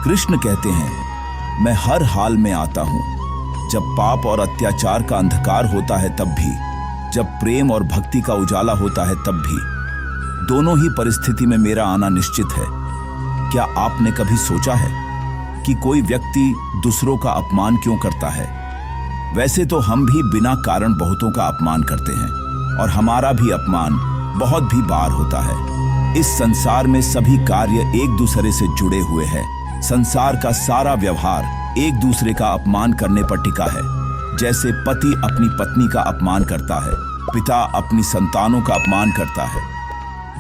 कृष्ण कहते हैं, मैं हर हाल में आता हूं, जब पाप और अत्याचार का अंधकार होता है तब भी, जब प्रेम और भक्ति का उजाला होता है तब भी। दोनों ही परिस्थिति में मेरा आना निश्चित है। क्या आपने कभी सोचा है कि कोई व्यक्ति दूसरों का अपमान क्यों करता है? वैसे तो हम भी बिना कारण बहुतों का अपमान करते हैं और हमारा भी अपमान बहुत भी बार होता है। इस संसार में सभी कार्य एक दूसरे से जुड़े हुए हैं। संसार का सारा व्यवहार एक दूसरे का अपमान करने पर टिका है। जैसे पति अपनी पत्नी का अपमान करता है, पिता अपनी संतानों का अपमान करता है,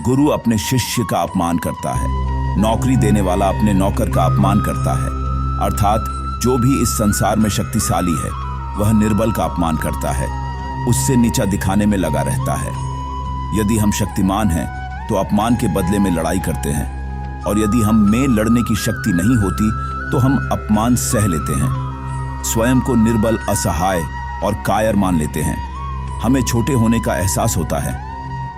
गुरु अपने शिष्य का अपमान करता है, नौकरी देने वाला अपने नौकर का अपमान करता है। अर्थात जो भी इस संसार में शक्तिशाली है वह निर्बल का अपमान करता है, उससे नीचा दिखाने में लगा रहता है। यदि हम शक्तिमान हैं तो अपमान के बदले में लड़ाई करते हैं, और यदि हम में लड़ने की शक्ति नहीं होती तो हम अपमान सह लेते हैं, स्वयं को निर्बल, असहाय और कायर मान लेते हैं। हमें छोटे होने का एहसास होता है।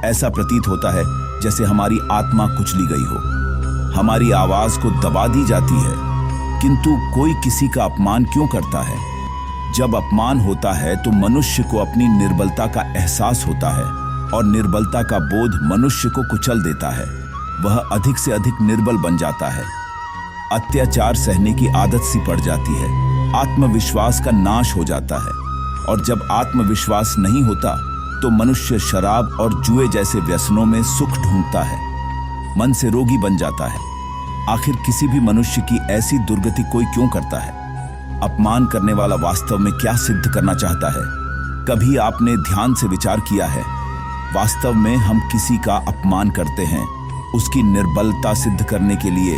ऐसा प्रतीत होता है जैसे हमारी आत्मा कुचली गई हो, हमारी आवाज को दबा दी जाती है। किंतु कोई किसी का अपमान क्यों करता है? जब अपमान होता है तो मनुष्य को अपनी निर्बलता का एहसास होता है, और निर्बलता का बोध मनुष्य को कुचल देता है। वह अधिक से अधिक निर्बल बन जाता है। अत्याचार सहने की आदत सी पड़ जाती है। आत्मविश्वास का नाश हो जाता है, और जब आत्मविश्वास नहीं होता तो मनुष्य शराब और जुए जैसे व्यसनों में सुख ढूंढता है, मन से रोगी बन जाता है। आखिर किसी भी मनुष्य की ऐसी दुर्गति कोई क्यों करता है? अपमान करने वाला वास्तव में क्या सिद्ध करना चाहता है? कभी आपने ध्यान से विचार किया है? वास्तव में हम किसी का अपमान करते हैं उसकी निर्बलता सिद्ध करने के लिए,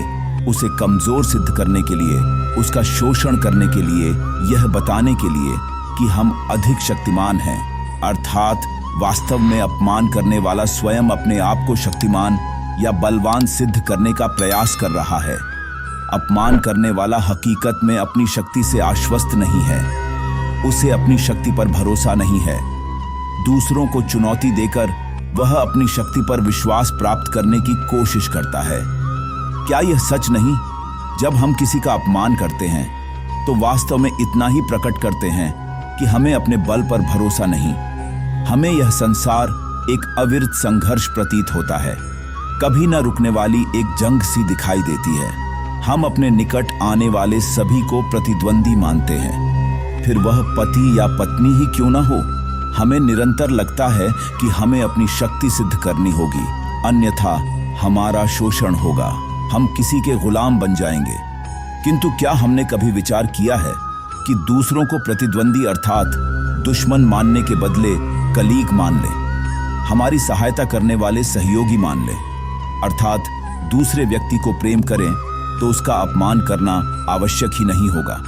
उसे कमजोर सिद्ध करने के लिए, उसका शोषण करने के लिए, यह बताने के लिए कि हम अधिक शक्तिमान हैं। अर्थात वास्तव में अपमान करने वाला स्वयं अपने आप को शक्तिमान या बलवान सिद्ध करने का प्रयास कर रहा है। अपमान करने वाला हकीकत में अपनी शक्ति से आश्वस्त नहीं है, उसे अपनी शक्ति पर भरोसा नहीं है। दूसरों को चुनौती देकर वह अपनी शक्ति पर विश्वास प्राप्त करने की कोशिश करता है। क्या यह सच नहीं? जब हम किसी का अपमान करते हैं तो वास्तव में इतना ही प्रकट करते हैं कि हमें अपने बल पर भरोसा नहीं। हमें यह संसार एक अविरत संघर्ष प्रतीत होता है, कभी न रुकने वाली एक जंग सी दिखाई देती है। हम अपने निकट आने वाले सभी को प्रतिद्वंदी मानते हैं, फिर वह पति या पत्नी ही क्यों न हो। हमें निरंतर लगता है कि हमें अपनी शक्ति सिद्ध करनी होगी, अन्यथा हमारा शोषण होगा, हम किसी के गुलाम बन जाएंगे। किंतु क्या हमने कभी विचार किया है कि दूसरों को प्रतिद्वंदी अर्थात दुश्मन मानने के बदले कलीग मान लें, हमारी सहायता करने वाले सहयोगी मान लें। अर्थात दूसरे व्यक्ति को प्रेम करें तो उसका अपमान करना आवश्यक ही नहीं होगा,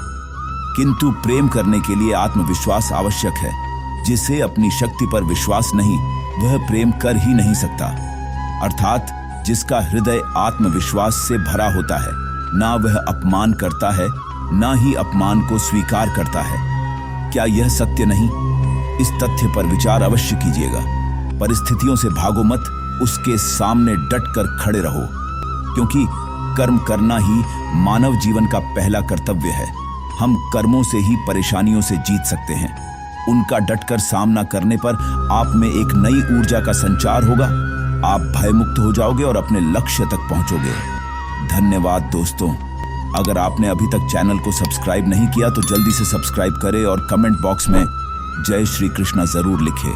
किंतु प्रेम करने के लिए आत्मविश्वास आवश्यक है। जिसे अपनी शक्ति पर विश्वास नहीं वह प्रेम कर ही नहीं सकता। अर्थात जिसका हृदय आत्मविश्वास से भरा होता है, ना वह अपमान करता है, ना ही अपमान को स्वीकार करता है। क्या यह सत्य नहीं? इस तथ्य पर विचार अवश्य कीजिएगा। परिस्थितियों से भागो मत, उसके सामने डटकर खड़े रहो, क्योंकि कर्म करना ही मानव जीवन का पहला कर्तव्य है। हम कर्मों से ही परेशानियों से जीत सकते हैं। उनका डटकर सामना करने पर आप में एक नई ऊर्जा का संचार होगा। आप भयमुक्त हो जाओगे और अपने लक्ष्य तक पहुंचोगे। धन्यवाद दोस्तों। अगर आपने अभी तक चैनल को सब्सक्राइब नहीं किया तो जल्दी से सब्सक्राइब करें और कमेंट बॉक्स में जय श्री कृष्णा जरूर लिखें।